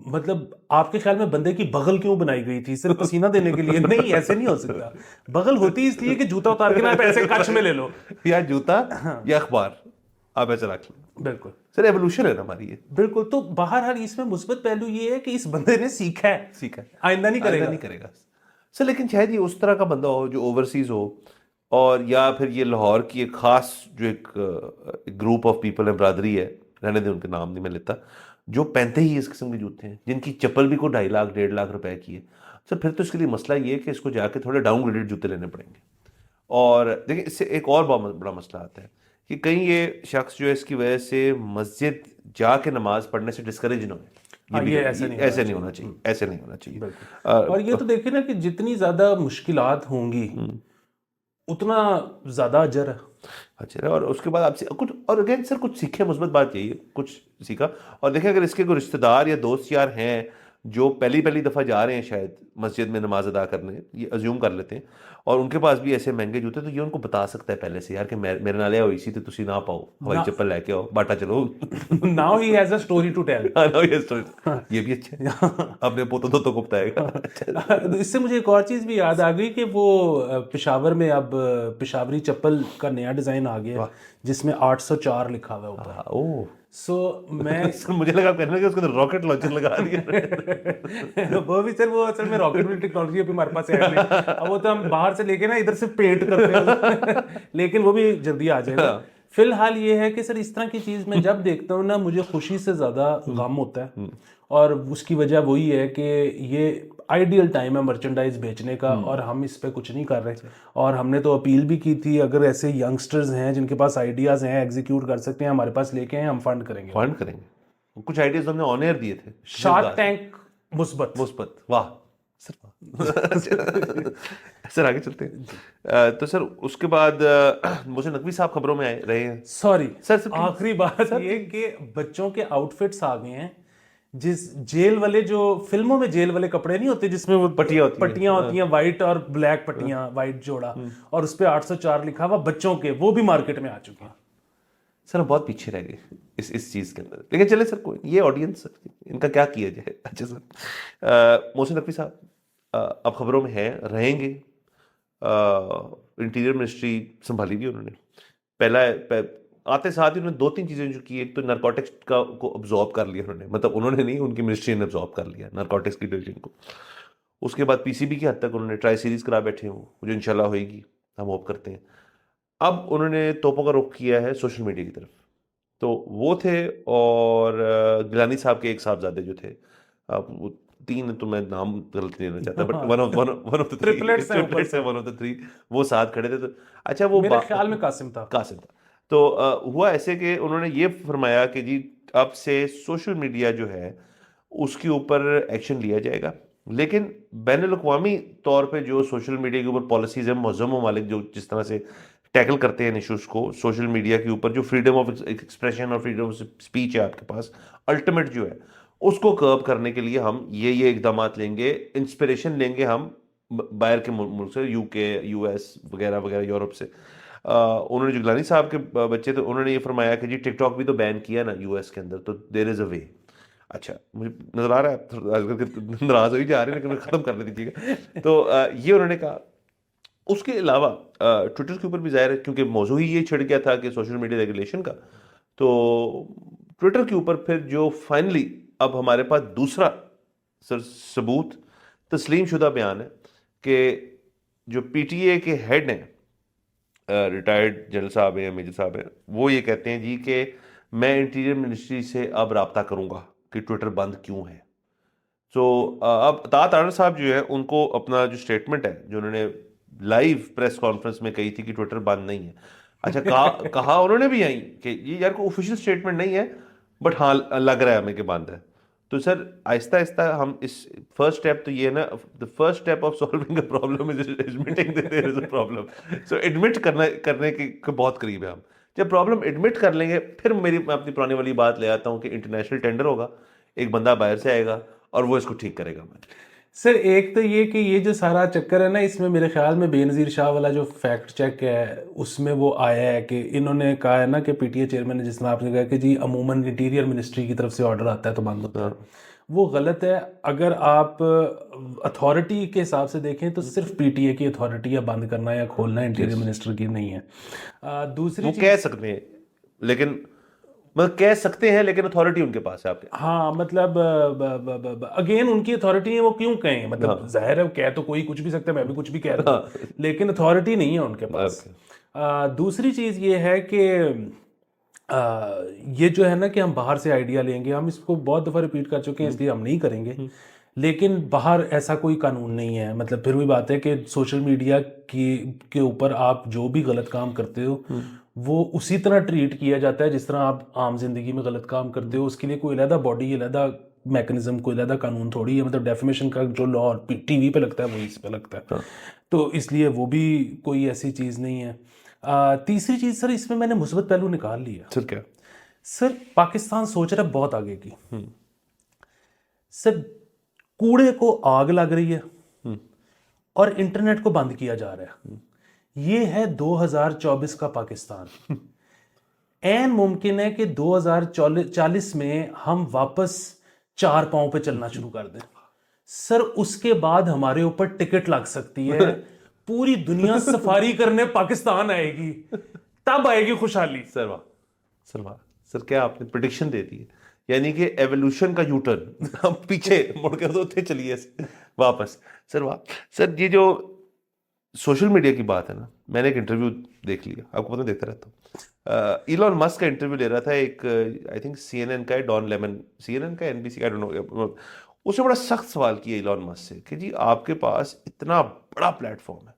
مطلب آپ کے خیال میں بندے کی بغل کیوں بنائی گئی تھی؟ صرف پسینہ دینے کے لیے؟ نہیں، ایسے نہیں ہو سکتا. بغل ہوتی اس لیے کہ جوتا اتار کے نا آپ ایسے کچھ میں لے لو، یا جوتا یا اخبار آپ ایسے رکھ لیں. بالکل سر ایوولوشن ہے نا ہماری یہ. بالکل. تو بہرحال اس میں مثبت پہلو یہ ہے کہ اس بندے نے سیکھا ہے، آئندہ نہیں کرے گا. سر لیکن شاید یہ اس طرح کا بندہ ہو جو اوورسیز ہو، اور یا پھر یہ لاہور کی ایک خاص جو ایک گروپ آف پیپل ہے، برادری ہے، رہنے دیں ان کے نام نہیں میں لیتا، جو پہنتے ہی اس قسم کے جوتے ہیں، جن کی چپل بھی کوئی 2.5 لاکھ 1.5 لاکھ روپے کی ہے. سر پھر تو اس کے لیے مسئلہ یہ ہے کہ اس کو جا کے تھوڑے ڈاؤن گریڈڈ جوتے لینے پڑیں گے. اور دیکھیں اس سے ایک اور بڑا مسئلہ آتا ہے کہ کہیں یہ شخص جو ہے اس کی وجہ سے مسجد جا کے نماز پڑھنے سے ڈسکریج نہ ہو. یہ ایسے نہیں ہونا چاہیے، ایسے نہیں ہونا چاہیے. اور یہ تو دیکھیں نا کہ جتنی زیادہ مشکلات ہوں گی اتنا زیادہ اجر ہے. اچھا. اور اس کے بعد آپ سے کچھ اور اگین سر کچھ سیکھے، مثبت بات یہی ہے کچھ سیکھا. اور دیکھیں اگر اس کے کوئی رشتہ دار یا دوست یار ہیں جو پہلی دفعہ جا رہے ہیں شاید مسجد میں نماز ادا کرنے، یہ ازیوم کر لیتے ہیں، اور ان کے پاس بھی ایسے مہنگے جوتے، تو یہ ان کو بتا سکتا ہے پہلے سے یار کہ میرے نال ہوئی سی تو تسی نہ پاؤ، ہوائی چپل لے کے آؤ، باٹا چلو. Now he has a story to tell. یہ بھی اچھا ہے، اپنے پوتوں تو کو بتائے گا. اس سے مجھے ایک اور چیز بھی یاد آ گئی کہ وہ پشاور میں اب پشاوری چپل کا نیا ڈیزائن آ گیا جس میں 804 لکھا ہوا ہے اوپر. سو میں مجھے لگا کہنا کہ اس کو راکٹ لانچر لگا دیا. وہ بھی سر، وہ اصل میں راکٹ والی ٹیکنالوجی ابھی ہمارے پاس ہے نہیں، اب وہ تو ہم باہر سے لے کے نا ادھر سے پینٹ کرتے ہیں لیکن وہ بھی جلدی آ جائے گا. فی الحال یہ ہے کہ سر اس طرح کی چیز میں جب دیکھتا ہوں نا مجھے خوشی سے زیادہ غم ہوتا ہے، اور اس کی وجہ وہی ہے کہ یہ آئیڈیل ٹائم ہے مرچنڈائز بیچنے کا، اور ہم اس پہ کچھ نہیں کر رہے. اور ہم نے تو اپیل بھی کی تھی اگر ایسے ینگسٹرز ہیں جن کے پاس آئیڈیاز ہیں، ایگزیکیوٹ کر سکتے ہیں، ہمارے پاس لے کے ہیں، ہم فنڈ کریں گے. کچھ آئیڈیاز ہم نے آن ایئر دیے تھے. شارک ٹینک مثبت. واہ سر آگے چلتے ہیں. تو سر اس کے بعد محسن نقوی صاحب خبروں میں رہے ہیں. سوری سر، آخری بات یہ کہ بچوں کے آؤٹ فٹس آ گئے ہیں، جس جیل والے جو فلموں میں جیل والے کپڑے نہیں ہوتے جس میں وہ پٹیاں ہوتی ہیں وائٹ اور بلیک پٹیاں، وائٹ جوڑا، اور اس پہ 804 لکھا ہوا بچوں کے، وہ بھی مارکیٹ میں آ چکے ہیں. سر ہم بہت پیچھے رہ گئے اس چیز کے اندر، لیکن چلے سر کوئی یہ آڈینس ان کا کیا کیا جائے. اچھا سر محسن نقوی صاحب اب خبروں میں ہیں، رہیں گے. انٹیریئر منسٹری سنبھالی بھی انہوں نے. پہلا آتے ساتھ ہی انہوں نے 2-3 چیزیں جو کی، ایک تو نارکوٹکس کو ابزارب کر لیا انہوں نے، مطلب انہوں نے نہیں، ان کی منسٹری نے ابزارب کر لیا نارکوٹکس کی ڈویژن کو. اس کے بعد پی سی بی کی حد تک انہوں نے ٹرائی سیریز کرا بیٹھے ہوں جو انشاءاللہ ہوئے گی، ہم ہوپ کرتے ہیں. اب انہوں نے توپوں کا رخ کیا ہے سوشل میڈیا کی طرف. تو وہ تھے، اور گیلانی صاحب کے ایک صاحبزادے جو تھے، وہ 3 تو میں نام غلط نہیں لینا چاہتا، بٹ ون آف دا 3 وہ ساتھ کھڑے تھے. تو اچھا وہ میرے خیال میں قاسم تھا. تو ہوا ایسے کہ انہوں نے یہ فرمایا کہ جی اب سے سوشل میڈیا جو ہے اس کے اوپر ایکشن لیا جائے گا، لیکن بین الاقوامی طور پہ جو سوشل میڈیا کے اوپر پالیسیز ہیں، معظم ممالک جو جس طرح سے ٹیکل کرتے ہیں ایشوز کو سوشل میڈیا کے اوپر، جو فریڈم آف ایکسپریشن اور فریڈم آف اسپیچ ہے آپ کے پاس، الٹیمیٹ جو ہے اس کو کرب کرنے کے لیے ہم یہ اقدامات لیں گے, انسپریشن لیں گے ہم باہر کے ملک سے, یو کے, یو ایس وغیرہ وغیرہ, یورپ سے. انہوں نے جو گلانی صاحب کے بچے تھے انہوں نے یہ فرمایا کہ جی ٹک ٹاک بھی تو بین کیا نا یو ایس کے اندر, تو دیر از اے وے. اچھا مجھے نظر آ رہا ہے ناراض ہوئی جا رہے ہیں لیکن ختم کرنے دیجیے گا. تو یہ انہوں نے کہا. اس کے علاوہ ٹویٹر کے اوپر بھی ظاہر ہے کیونکہ موضوع ہی یہ چھڑ گیا تھا کہ سوشل میڈیا ریگولیشن کا, تو ٹویٹر کے اوپر پھر جو فائنلی اب ہمارے پاس دوسرا ثبوت تسلیم شدہ بیان ہے کہ جو پی ٹی اے کے ہیڈ ہیں, ریٹائرڈ جنرل صاحب ہیں, میجر صاحب ہیں, وہ یہ کہتے ہیں جی کہ میں انٹیریئر منسٹری سے اب رابطہ کروں گا کہ ٹویٹر بند کیوں ہے. تو اب اطاعت آنر صاحب جو ہے ان کو اپنا جو اسٹیٹمنٹ ہے جو انہوں نے لائیو پریس کانفرنس میں کہی تھی کہ ٹویٹر بند نہیں ہے, اچھا کہا انہوں نے بھی آئی کہ یہ یار کوئی آفیشیل اسٹیٹمنٹ نہیں ہے بٹ ہاں لگ رہا ہے ہمیں کہ بند ہے. تو سر آہستہ آہستہ ہم اس فرسٹ اسٹیپ تو یہ ہے نا, the first step of solving a problem is admitting that there is a problem. So admit کرنے کے بہت قریب ہے ہم. جب پرابلم ایڈمٹ کر لیں گے پھر میں اپنی پرانی والی بات لے آتا ہوں کہ انٹرنیشنل ٹینڈر ہوگا, ایک بندہ باہر سے آئے گا اور وہ اس کو ٹھیک کرے گا. سر ایک تو یہ کہ یہ جو سارا چکر ہے نا, اس میں میرے خیال میں بے نظیر شاہ والا جو فیکٹ چیک ہے اس میں وہ آیا ہے کہ انہوں نے کہا ہے نا کہ پی ٹی اے چیئرمین نے, جس طرح آپ نے کہا کہ جی عموماً انٹیریئر منسٹری کی طرف سے آرڈر آتا ہے تو بند ہوتا ہے, وہ غلط ہے. اگر آپ اتھارٹی کے حساب سے دیکھیں تو صرف پی ٹی اے کی اتھارٹی ہے بند کرنا یا کھولنا, انٹیریئر منسٹر کی نہیں ہے. دوسری وہ کہہ سکتے ہیں لیکن کہہ سکتے ہیں لیکن اتھارٹی ان کے پاس ہے آپ کے. ہاں مطلب اگین ان کی اتھارٹی ہے, وہ کیوں کہیں, مطلب ظاہر ہے کہہ تو کوئی کچھ بھی سکتا ہے, میں بھی کچھ بھی کہہ رہا ہوں, لیکن اتھارٹی نہیں ہے ان کے پاس. دوسری چیز یہ ہے کہ یہ جو ہے نا کہ ہم باہر سے آئیڈیا لیں گے, ہم اس کو بہت دفعہ ریپیٹ کر چکے ہیں اس لیے ہم نہیں کریں گے, لیکن باہر ایسا کوئی قانون نہیں ہے. مطلب پھر وہی بات ہے کہ سوشل میڈیا کے اوپر آپ جو بھی غلط کام کرتے ہو وہ اسی طرح ٹریٹ کیا جاتا ہے جس طرح آپ عام زندگی میں غلط کام کرتے ہو. اس کے لیے کوئی علیحدہ باڈی, علیحدہ میکنزم, کوئی علیحدہ قانون تھوڑی ہے. مطلب ڈیفیمیشن کا جو لا ٹی وی پہ لگتا ہے وہی اس پہ لگتا ہے, تو اس لیے وہ بھی کوئی ایسی چیز نہیں ہے. تیسری چیز سر اس میں نے مثبت پہلو نکال لیا. سر کیا؟ سر پاکستان سوچ رہا ہے بہت آگے کی. سر کوڑے کو آگ لگ رہی ہے اور انٹرنیٹ کو بند کیا جا رہا ہے. یہ ہے 2024 کا پاکستان. این ممکن ہے کہ 2040 میں ہم واپس 4 پاؤں پہ چلنا شروع کر دیں. سر اس کے بعد ہمارے اوپر ٹکٹ لگ سکتی ہے, پوری دنیا سفاری کرنے پاکستان آئے گی, تب آئے گی خوشحالی. سر واہ, سر واہ, سر کیا آپ نے پریڈکشن دے دی ہے, یعنی کہ ایولیوشن کا یو ٹرن, ہم پیچھے مڑ کر تو چلیے واپس. سر واہ. سر یہ جو سوشل میڈیا کی بات ہے نا, میں نے ایک انٹرویو دیکھ لیا, آپ کو پتہ دیکھتا رہتا ہوں, ایلون مسک کا انٹرویو لے رہا تھا ایک, I think C N N کا ہے, Don Lemon, C N N کا, N B C, I don't know. اس نے بڑا سخت سوال کیا ایلون مسک سے کہ جی آپ کے پاس اتنا بڑا پلیٹ فارم ہے,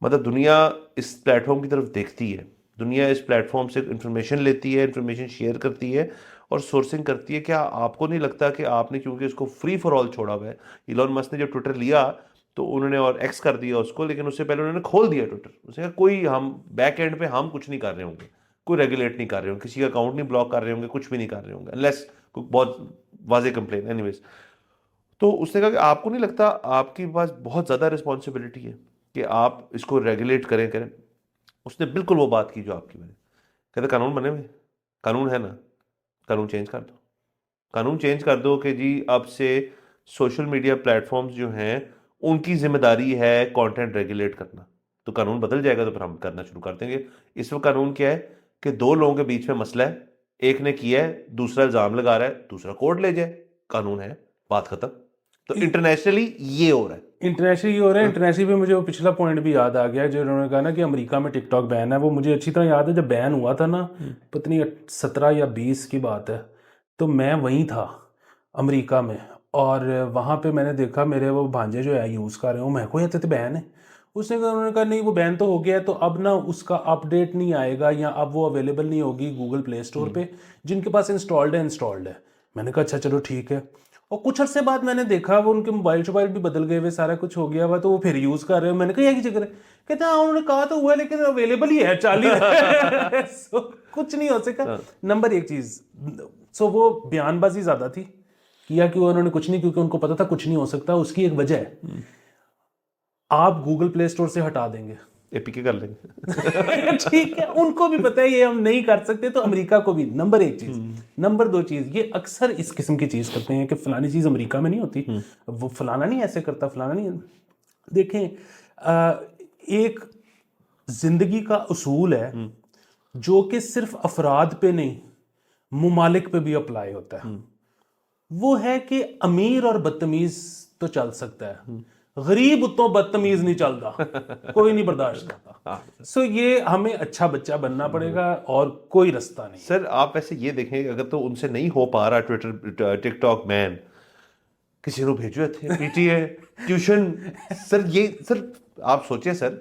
مطلب دنیا اس پلیٹ فارم کی طرف دیکھتی ہے, دنیا اس پلیٹ فارم سے انفارمیشن لیتی ہے, انفارمیشن شیئر کرتی ہے اور سورسنگ کرتی ہے, کیا آپ کو نہیں لگتا کہ آپ نے کیونکہ اس کو فری فار آل چھوڑا ہوا ہے. ایلون مسک نے جب ٹویٹر لیا تو انہوں نے اور ایکس کر دیا اس کو, لیکن اس سے پہلے انہوں نے کھول دیا ٹویٹر. اس نے کہا کوئی ہم بیک اینڈ پہ ہم کچھ نہیں کر رہے ہوں گے, کوئی ریگولیٹ نہیں کر رہے ہوں گے, کسی کا اکاؤنٹ نہیں بلاک کر رہے ہوں گے, کچھ بھی نہیں کر رہے ہوں گے انلیس بہت واضح کمپلین. اینی ویز, تو اس نے کہا کہ آپ کو نہیں لگتا آپ کے پاس بہت زیادہ رسپانسبلٹی ہے کہ آپ اس کو ریگولیٹ کریں. اس نے بالکل وہ بات کی جو آپ کی. میں نے کہتے قانون بنے ہوئے, قانون ہے نا, قانون چینج کر دو, قانون چینج کر دو کہ جی اب سے سوشل میڈیا پلیٹ فارمز جو ہیں ان کی ذمہ داری ہے کانٹینٹ ریگولیٹ کرنا, تو قانون بدل جائے گا تو پھر ہم کرنا شروع کر دیں گے. اس وقت قانون کیا ہے کہ 2 لوگوں کے بیچ میں مسئلہ ہے, ایک نے کیا ہے, دوسرا الزام لگا رہا ہے, دوسرا کورٹ لے جائے, قانون ہے, بات ختم. تو انٹرنیشنلی یہ ہو رہا ہے, انٹرنیشنلی ہو رہا ہے. انٹرنیشنلی پہ مجھے وہ پچھلا پوائنٹ بھی یاد آ گیا جو انہوں نے کہا نا کہ امریکہ میں ٹک ٹاک بین ہے. وہ مجھے اچھی طرح یاد ہے جب بین ہوا تھا نا, پتہ نہیں 17 یا 20 کی بات ہے, تو میں وہیں تھا امریکہ میں, اور وہاں پہ میں نے دیکھا میرے وہ بھانجے جو ہے یوز کر رہے ہیں, میں کو یہ تو بین ہے. اس نے کہا, انہوں نے کہا نہیں وہ بین تو ہو گیا ہے, تو اب نا اس کا اپ ڈیٹ نہیں آئے گا یا اب وہ اویلیبل نہیں ہوگی گوگل پلے اسٹور پہ. جن کے پاس انسٹالڈ ہے. میں نے کہا اچھا چلو ٹھیک ہے. اور کچھ عرصے بعد میں نے دیکھا وہ ان کے موبائل بھی بدل گئے ہوئے, سارا کچھ ہو گیا ہوا, تو وہ پھر یوز کر رہے ہیں. میں نے کہا یہ کی چکر ہے, کہتے ہیں انہوں نے کہا تو ہوا ہے لیکن اویلیبل ہی ہے, چالی کچھ نہیں ہو سکا. نمبر ایک چیز, سو وہ بیان بازی زیادہ تھی, کیا کہ انہوں نے کچھ نہیں، کیونکہ ان کو پتا تھا کچھ نہیں ہو سکتا. اس کی ایک وجہ ہے، آپ گوگل پلے اسٹور سے ہٹا دیں گے، اے پی کے کر لیں گے. ٹھیک ہے، ان کو بھی پتا ہے یہ ہم نہیں کر سکتے، تو امریکہ کو بھی. نمبر 1 چیز. نمبر 2 چیز، یہ اکثر اس قسم کی چیز کرتے ہیں کہ فلانی چیز امریکہ میں نہیں ہوتی، وہ فلانا نہیں ایسے کرتا، فلانا نہیں. دیکھیں ایک زندگی کا اصول ہے جو کہ صرف افراد پہ نہیں ممالک پہ بھی اپلائی ہوتا ہے. وہ ہے کہ امیر اور بدتمیز تو چل سکتا ہے، غریب اتوں بدتمیز نہیں چلتا، کوئی نہیں برداشت کرتا. سو یہ ہمیں اچھا بچہ بننا پڑے گا اور کوئی رستہ نہیں. سر آپ ایسے یہ دیکھیں، اگر تو ان سے نہیں ہو پا رہا ٹویٹر ٹک ٹاک مین، کسی کو بھیجو اتنے پی ٹی اے ٹیوشن. سر یہ سر آپ سوچیں سر،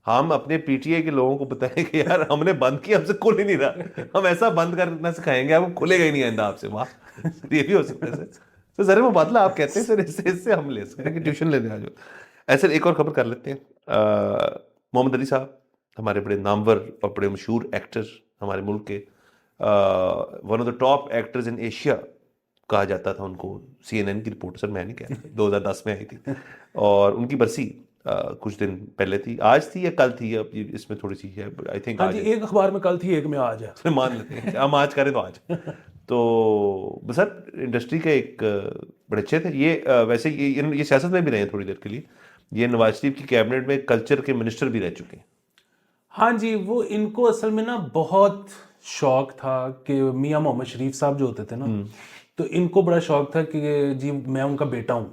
ہم اپنے پی ٹی اے کے لوگوں کو بتائیں کہ یار ہم نے بند کیا، ہم سے کھل ہی نہیں رہا، ہم ایسا بند کرنا سکھائیں گے آپ کو کھلے گا ہی نہیں آئندہ آپ سے. واہ سر، یہ بھی ہو سکتا ہے سر. ذرا مبادلہ آپ کہتے ہیں سر، اس سے ہم لے سکتے ہیں کہ ٹیوشن لینے آ جاؤ. ایسے ایک اور خبر کر لیتے ہیں. محمد علی صاحب ہمارے بڑے نامور اور بڑے مشہور ایکٹر ہمارے ملک کے، one of the top actors in Asia کہا جاتا تھا ان کو. سی این این کی رپورٹ، سر میں نہیں کہہ رہا، 2010 میں آئی تھی، اور ان کی برسی کچھ دن پہلے تھی. آج تھی یا کل تھی، اب اس میں تھوڑی سی ہے آئی تھنک. ہاں جی، ایک اخبار میں کل تھی، ایک میں آج ہے، مان لیتے ہیں ہم آج کریں تو آج. تو سر انڈسٹری کے ایک بڑے اچھے تھے یہ. ویسے یہ سیاست میں بھی رہے ہیں تھوڑی دیر کے لیے. یہ نواز شریف کی کیبنٹ میں کلچر کے منسٹر بھی رہ چکے ہیں. ہاں جی. وہ ان کو اصل میں نا بہت شوق تھا کہ میاں محمد شریف صاحب جو ہوتے تھے نا، تو ان کو بڑا شوق تھا کہ جی میں ان کا بیٹا ہوں.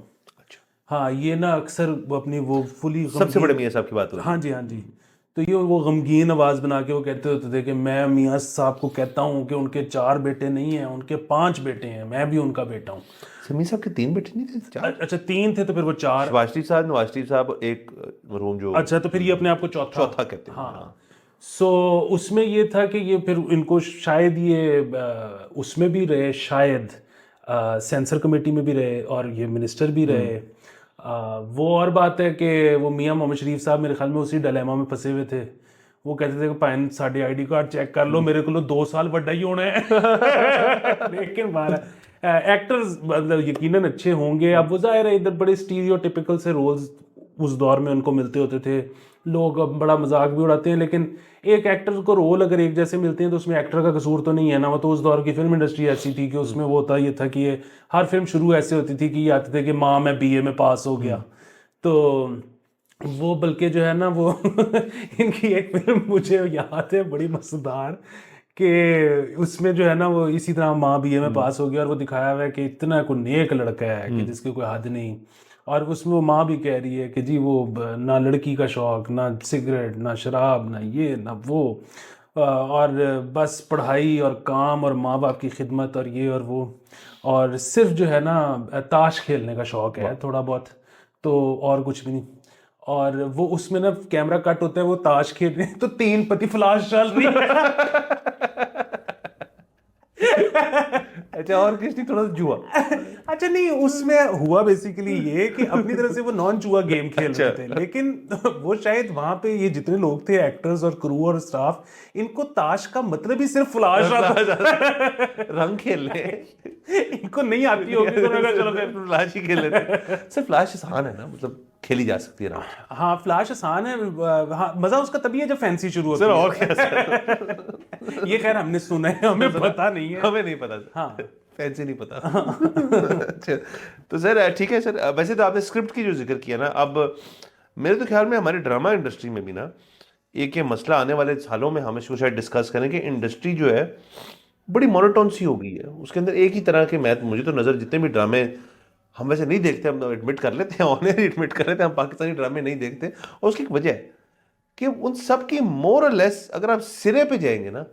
ہاں یہ نا اکثر وہ اپنی وہ فلی سب سے بڑے میاں صاحب کی بات ہو رہی ہے. ہاں جی ہاں جی. تو یہ وہ غمگین آواز بنا کے وہ کہتے ہوتے تھے کہ میں میاں صاحب کو کہتا ہوں کہ ان کے 4 بیٹے نہیں ہیں، ان کے 5 بیٹے ہیں، میں بھی ان کا بیٹا ہوں. سمیع صاحب کے 3 بیٹے نہیں تھے؟ اچھا 3 تھے تو پھر وہ 4. نواز شریف صاحب ایک مرحوم جو، اچھا تو پھر یہ اپنے آپ کو چوتھا کہتے ہیں. ہاں. سو اس میں یہ تھا کہ یہ پھر ان کو شاید یہ اس میں بھی رہے، شاید سینسر کمیٹی میں بھی رہے اور یہ منسٹر بھی رہے. وہ اور بات ہے کہ وہ میاں محمد شریف صاحب میرے خیال میں اسی ڈیلیما میں پھنسے ہوئے تھے. وہ کہتے تھے کہ پائن ساڈے آئی ڈی کارڈ چیک کر لو، میرے کو 2 سال بڑا ہی ہونا ہے. لیکن ایکٹرز مطلب یقیناً اچھے ہوں گے. اب وہ ظاہر ہے ادھر بڑے اسٹیریو ٹپیکل سے رولز اس دور میں ان کو ملتے ہوتے تھے، لوگ اب بڑا مذاق بھی اڑاتے ہیں. لیکن ایک ایکٹر کو رول اگر ایک جیسے ملتے ہیں تو اس میں ایکٹر کا قصور تو نہیں ہے نا. وہ تو اس دور کی فلم انڈسٹری ایسی تھی کہ اس میں وہ ہوتا یہ تھا کہ یہ ہر فلم شروع ایسے ہوتی تھی کہ یہ آتے تھے کہ ماں میں بی اے میں پاس ہو گیا. تو وہ بلکہ جو ہے نا وہ ان کی ایک فلم مجھے یاد ہے بڑی مزیدار، کہ اس میں جو ہے نا وہ اسی طرح ماں بی اے میں پاس ہو گیا اور وہ دکھایا ہوا ہے کہ اتنا کوئی نیک لڑکا ہے کہ جس کی کوئی حد نہیں. اور اس میں وہ ماں بھی کہہ رہی ہے کہ جی وہ نہ لڑکی کا شوق، نہ سگریٹ، نہ شراب، نہ یہ نہ وہ، اور بس پڑھائی اور کام اور ماں باپ کی خدمت اور یہ اور وہ، اور صرف جو ہے نا تاش کھیلنے کا شوق ہے تھوڑا بہت، تو اور کچھ بھی نہیں. اور وہ اس میں نا کیمرہ کٹ ہوتا ہے، وہ تاش کھیل رہے ہیں تو 3 پتی فلاش چل رہی ہے. اچھا اور کس نے تھوڑا سا جوا. اچھا نہیں، اس میں ہوا بیسیکلی یہ کہ اپنی طرف سے وہ نان جوا گیم کھیل رہے تھے، لیکن وہ شاید وہاں پہ یہ جتنے لوگ تھے ایکٹرز اور کرو اور اسٹاف، ان کو تاش کا مطلب ہی صرف فلاش رنگ کھیل لیں، ان کو نہیں آتی ہوگی تو چلو فلاش ہی کھیل لیتے. سر فلاش آسان ہے نا، مطلب کھیلی جا سکتی ہے نا. ہاں فلاش آسان ہے. مزہ اس کا تبھی ہے جب فینسی شروع ہوتی ہے. سر اور کیا یہ خیر ہم نے سنا ہے، ہمیں پتہ نہیں ہے. ہمیں نہیں پتا. ہاں فینسی نہیں پتا. تو سر ٹھیک ہے سر. ویسے تو آپ نے اسکرپٹ کی جو ذکر کیا نا، اب میرے تو خیال میں ہمارے ڈرامہ انڈسٹری میں بھی نا ایک یہ مسئلہ آنے والے سالوں میں ہم اس کو شاید ڈسکس کریں کہ انڈسٹری جو ہے بڑی مونوٹون سی ہو گئی ہے. اس کے اندر ایک ہی طرح کے مجھے تو نظر جتنے بھی ڈرامے ہم ویسے نہیں دیکھتے، ہم ایڈمٹ کر لیتے ہیں، آنر ایڈمٹ کر لیتے ہیں، ہم پاکستانی ڈرامے نہیں دیکھتے. اور اس کی ایک وجہ ہے کہ ان سب کی مور اور لیس اگر آپ سرے پہ جائیں گے نا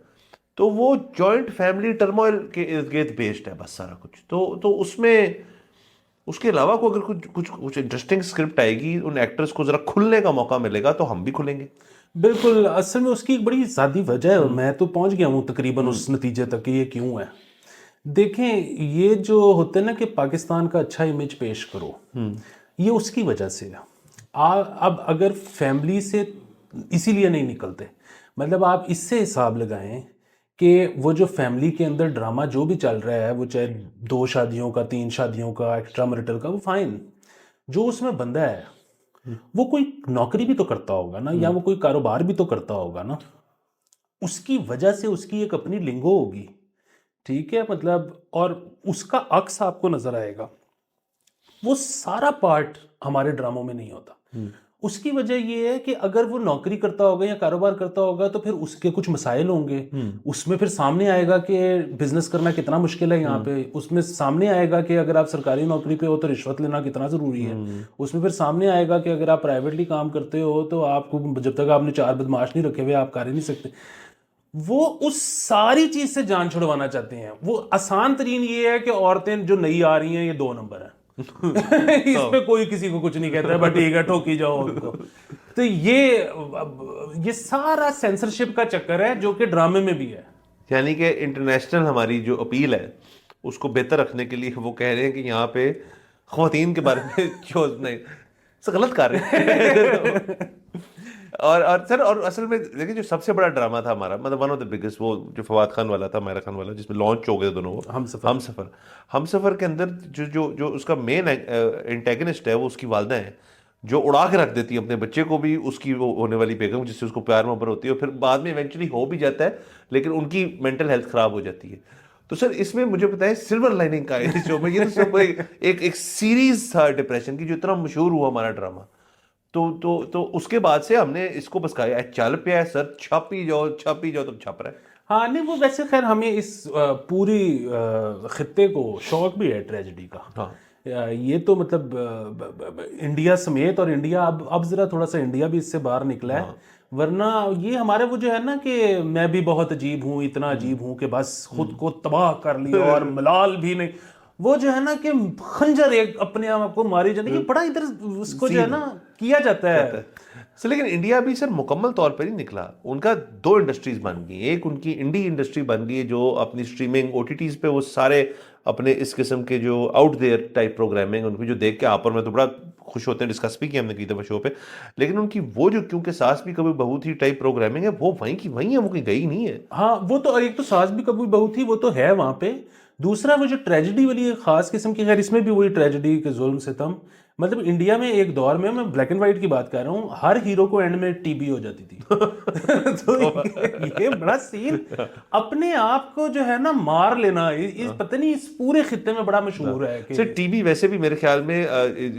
تو وہ جوائنٹ فیملی ٹرموائل کے ارد گرد بیسڈ ہے بس سارا کچھ. تو اس میں اس کے علاوہ کو اگر کچھ انٹرسٹنگ اسکرپٹ آئے گی، ان ایکٹرز کو ذرا کھلنے کا موقع ملے گا تو ہم بھی کھلیں گے. بالکل. اصل میں اس کی ایک بڑی ذاتی وجہ ہے، اور میں تو پہنچ گیا ہوں تقریباً اس نتیجے تک کہ یہ کیوں ہے. دیکھیں یہ جو ہوتا ہے نا کہ پاکستان کا اچھا امیج پیش کرو، یہ اس کی وجہ سے ہے. اب اگر فیملی سے اسی لیے نہیں نکلتے، مطلب آپ اس سے حساب لگائیں کہ وہ جو فیملی کے اندر ڈرامہ جو بھی چل رہا ہے، وہ چاہے 2 شادیوں کا، 3 شادیوں کا، ایکسٹرا میرٹل کا، وہ فائن. جو اس میں بندہ ہے وہ کوئی نوکری بھی تو کرتا ہوگا نا، یا وہ کوئی کاروبار بھی تو کرتا ہوگا نا. اس کی وجہ سے اس کی ایک اپنی لنگو ہوگی، ٹھیک ہے، مطلب، اور اس کا عکس آپ کو نظر آئے گا. وہ سارا پارٹ ہمارے ڈراموں میں نہیں ہوتا. اس کی وجہ یہ ہے کہ اگر وہ نوکری کرتا ہوگا یا کاروبار کرتا ہوگا تو پھر اس کے کچھ مسائل ہوں گے. اس میں پھر سامنے آئے گا کہ بزنس کرنا کتنا مشکل ہے یہاں پہ. اس میں سامنے آئے گا کہ اگر آپ سرکاری نوکری پہ ہو تو رشوت لینا کتنا ضروری ہے. اس میں پھر سامنے آئے گا کہ اگر آپ پرائیویٹلی کام کرتے ہو تو آپ کو جب تک آپ نے 4 بدماش نہیں رکھے ہوئے آپ کر ہی نہیں سکتے. وہ اس ساری چیز سے جان چھڑوانا چاہتے ہیں. وہ آسان ترین یہ ہے کہ عورتیں جو نئی آ رہی ہیں یہ 2 نمبر ہیں. اس پہ کوئی کسی کو کچھ نہیں کہتا ہے، بٹ ٹھیک ہے، ٹھوکی جاؤ ان کو. تو یہ سارا سینسرشپ کا چکر ہے جو کہ ڈرامے میں بھی ہے. یعنی کہ انٹرنیشنل ہماری جو اپیل ہے اس کو بہتر رکھنے کے لیے وہ کہہ رہے ہیں کہ یہاں پہ خواتین کے بارے میں جو نہیں غلط کر رہے ہیں. اور سر، اور اصل میں دیکھیں جو سب سے بڑا ڈرامہ تھا ہمارا، مطلب ون آف دا بگیسٹ، وہ جو فواد خان والا تھا، میرا خان والا، جس میں لانچ ہو گئے دونوں، وہ ہم سفر کے اندر جو اس کا مین انٹیگنسٹ ہے وہ اس کی والدہ ہیں، جو اڑا کے رکھ دیتی ہے اپنے بچے کو بھی، اس کی وہ ہونے والی بیگم جس سے اس کو پیار محبت ہوتی ہے، اور پھر بعد میں ایونچولی ہو بھی جاتا ہے لیکن ان کی مینٹل ہیلتھ خراب ہو جاتی ہے. تو سر اس میں مجھے بتائیں سلور لائننگ کا ہے اس شو میں. یہ تو ایک سیریز تھا ڈپریشن کی جو اتنا مشہور ہوا ہمارا ڈرامہ. تو اس کے بعد سے ہم نے اس کو بس کہا چل پیا ہے سر، چھپ ہی جاؤ تو چھپ رہا ہے. ہاں نہیں، وہ ویسے خیر ہمیں اس پوری خطے کو شوق بھی ہے ٹریجڈی کا. ہاں یہ تو مطلب انڈیا سمیت، اور انڈیا اب ذرا تھوڑا سا انڈیا بھی اس سے باہر نکلا ہے. ورنہ یہ ہمارے وہ جو ہے نا کہ میں بھی بہت عجیب ہوں، اتنا عجیب ہوں کہ بس خود کو تباہ کر لیا اور ملال بھی نہیں. وہ جو ہے نا کہ خنجر ایک اپنے آپ کو ماری جانے کی بڑا ادھر اس کو جو ہے نا کیا جاتا ہے. لیکن انڈیا بھی سر مکمل طور پہ نہیں نکلا. ان کا 2 انڈسٹریز بن گئی. ایک ان کی انڈی انڈسٹری بن گئی جو اپنی اسٹریمنگ او ٹی ٹیز پہ وہ سارے اپنے اس قسم کے جو out there type programming in کی جو دیکھ کے آپ اور میں تو بڑا خوش ہوتے ہیں، ڈسکس بھی کیا ہم نے کی دفعہ شو پہ. لیکن ان کی وہ جو کیونکہ ساس بھی کبھی بہو تھی ٹائپ پروگرامنگ ہے وہ وہیں کی وہیں ہے، وہ کہیں گئی نہیں ہے. ہاں وہ تو ایک تو ساس بھی کبھی بہو تھی، وہ تو ہے وہاں پہ. دوسرا وہ جو ٹریجڈی والی ایک خاص قسم کی، خیر اس میں بھی وہی ٹریجڈی کے ظلم ستم. مطلب انڈیا میں ایک دور میں بلیک اینڈ وائٹ کی بات کر رہا ہوں، ہر ہیرو کو اینڈ میں ٹی بی ہو جاتی تھی. تو یہ بڑا سین اپنے آپ کو جو ہے نا مار لینا، پتہ نہیں اس پورے خطے میں بڑا مشہور ہے. سر ٹی بی ویسے بھی میرے خیال میں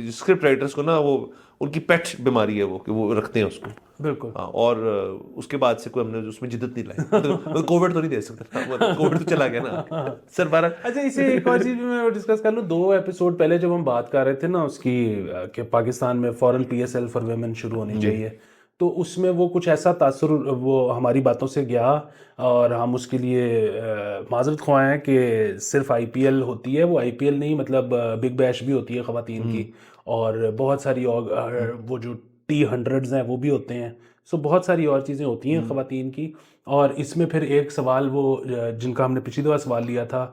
اسکرپٹ رائٹرز کو نا وہ ان کی پیٹ بیماری ہے، وہ کہ وہ رکھتے ہیں اس کو. بالکل. اور اس کے بعد سے کوئی ہم نے اس میں جدت نہیں لائی. کووڈ تو نہیں دے سکتا، کووڈ تو چلا گیا نا سر. اچھا اسے ایک اور چیز بھی میں ڈسکس کر لوں. 2 ایپیسوڈ پہلے جب ہم بات کر رہے تھے نا اس کی کہ پاکستان میں فوراً PSL فار ویمن شروع ہونی چاہیے، تو اس میں وہ کچھ ایسا تاثر وہ ہماری باتوں سے گیا، اور ہم اس کے لیے معذرت خواہ ہیں کہ صرف IPL ہوتی ہے، وہ IPL نہیں، مطلب بگ بیش بھی ہوتی ہے خواتین کی، اور بہت ساری وہ جو T100s ہیں وہ بھی ہوتے ہیں. سو بہت ساری اور چیزیں ہوتی ہیں خواتین کی. اور اس میں پھر ایک سوال وہ جن کا ہم نے پچھلی دفعہ سوال لیا تھا،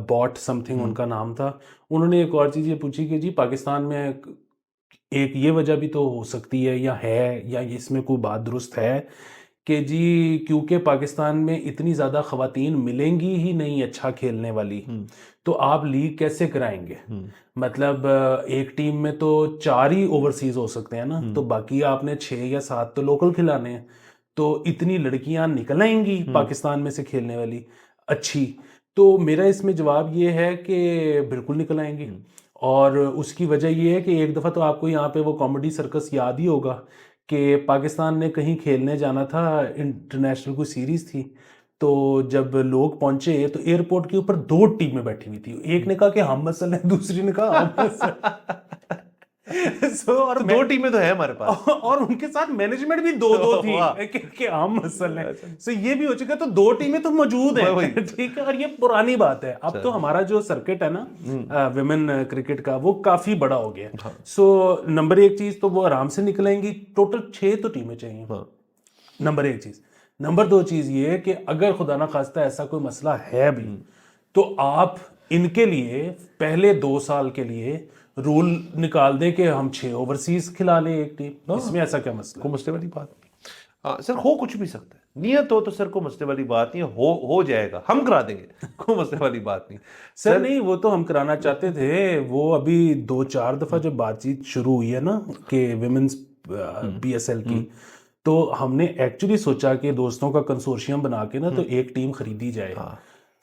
باٹ سم تھنگ ان کا نام تھا، انہوں نے ایک اور چیز یہ پوچھی کہ جی پاکستان میں ایک یہ وجہ بھی تو ہو سکتی ہے یا اس میں کوئی بات درست ہے کہ جی کیونکہ پاکستان میں اتنی زیادہ خواتین ملیں گی ہی نہیں اچھا کھیلنے والی، تو آپ لیگ کیسے کرائیں گے؟ مطلب ایک ٹیم میں تو 4 ہی اوورسیز ہو سکتے ہیں نا، تو باقی آپ نے 6 یا 7 تو لوکل کھلانے ہیں. تو اتنی لڑکیاں نکل آئیں گی پاکستان میں سے کھیلنے والی اچھی؟ تو میرا اس میں جواب یہ ہے کہ بالکل نکل آئیں گی. اور اس کی وجہ یہ ہے کہ ایک دفعہ تو آپ کو یہاں پہ وہ کامیڈی سرکس یاد ہی ہوگا کہ پاکستان نے کہیں کھیلنے جانا تھا، انٹرنیشنل کوئی سیریز تھی، تو جب لوگ پہنچے تو ایئرپورٹ کے اوپر 2 ٹیمیں بیٹھی ہوئی تھی. ایک نے کہا کہ ہم مسل ہیں، دوسری نے کہا ہم مسل. اور 2 ٹیمیں تو ہے ہمارے پاس، اور ان کے ساتھ مینجمنٹ بھی 2 تھی کہ ہم مسل ہیں. سو یہ بھی ہو چکا، تو 2 ٹیمیں تو موجود ہیں، ٹھیک ہے. اور یہ پرانی بات ہے. اب تو ہمارا جو سرکٹ ہے نا ویمن کرکٹ کا وہ کافی بڑا ہو گیا. سو نمبر 1 چیز تو وہ آرام سے نکلیں گی. ٹوٹل 6 تو ٹیمیں چاہیے، نمبر 1 چیز. نمبر 2 چیز یہ کہ اگر خدا نہ خواستہ ایسا کوئی مسئلہ ہے بھی تو آپ ان کے لیے پہلے 2 سال کے لیے رول نکال دیں کہ ہم 6 اوورسیز کھلا لیں ایک ٹیم. اس میں ایسا کیا مسئلہ؟ کوئی مسئلے والی بات نہیں. سر ہو کچھ بھی سکتا ہے. نیت ہو تو سر کوئی مسئلے والی بات نہیں ہے، ہو جائے گا، ہم کرا دیں گے، کوئی مسئلے والی بات نہیں سر نہیں، وہ تو ہم کرانا چاہتے تھے، وہ ابھی 2-4 دفعہ جب بات چیت شروع ہوئی ہے نا کہ ویمنز پی ایس ایل کی، تو ہم نے ایکچولی سوچا کہ دوستوں کا کنسورشیم بنا کے نا تو ایک ٹیم خریدی جائے.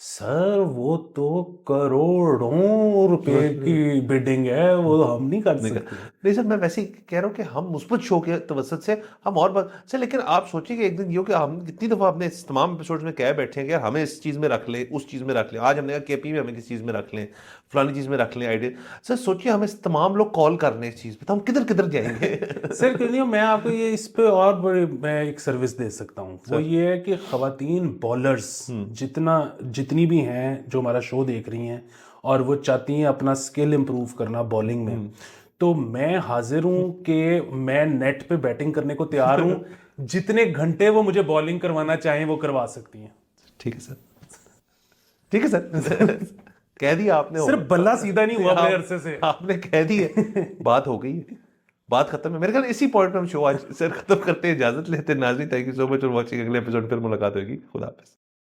سر وہ تو کروڑوں روپے کی بڈنگ ہے، وہ ہم نہیں کر سکتے. نہیں سر، میں ویسے ہی کہہ رہا ہوں کہ ہم مثبت شو کے توسط سے ہم اور بات سر، لیکن آپ سوچیں کہ ایک دن یہ ہو کہ ہم کتنی دفعہ اپنے اس تمام ایپیسوڈز میں کہہ بیٹھے ہیں کہ ہمیں اس چیز میں رکھ لیں، اس چیز میں رکھ لیں. آج ہم نے کہا کے پی میں ہمیں کس چیز میں رکھ لیں، فلانی چیز میں رکھ لیں آئیڈیا. سر سوچیے ہمیں تمام لوگ کال کر رہے ہیں اس چیز پہ، تو ہم کدھر کدھر جائیں گے. سر کیوں نہیں، میں آپ کو یہ اس پہ اور بڑی میں ایک سروس دے سکتا ہوں. وہ یہ ہے کہ خواتین بالرز جتنی بھی ہیں جو ہمارا شو دیکھ رہی ہیں اور وہ چاہتی ہیں اپنا سکل امپروو کرنا بالنگ میں، تو میں حاضر ہوں کہ میں نیٹ پہ بیٹنگ کرنے کو تیار ہوں. جتنے گھنٹے وہ مجھے بالنگ کروانا چاہیں وہ کروا سکتی ہیں. ٹھیک ہے سر، ٹھیک ہے سر، کہہ دیا آپ نے. صرف بلہ سیدھا نہیں ہوا بڑے عرصے سے، آپ نے کہہ دی ہے، بات ہو گئی ہے، بات ختم ہے. میرے خیال اسی پوائنٹ پہ ہم شو آج سر ختم کرتے ہیں، اجازت لیتے ہیں. ناظرین thank you so much for watching. اگلے ایپیسوڈ پھر ملاقات ہوگی. خدا حافظ.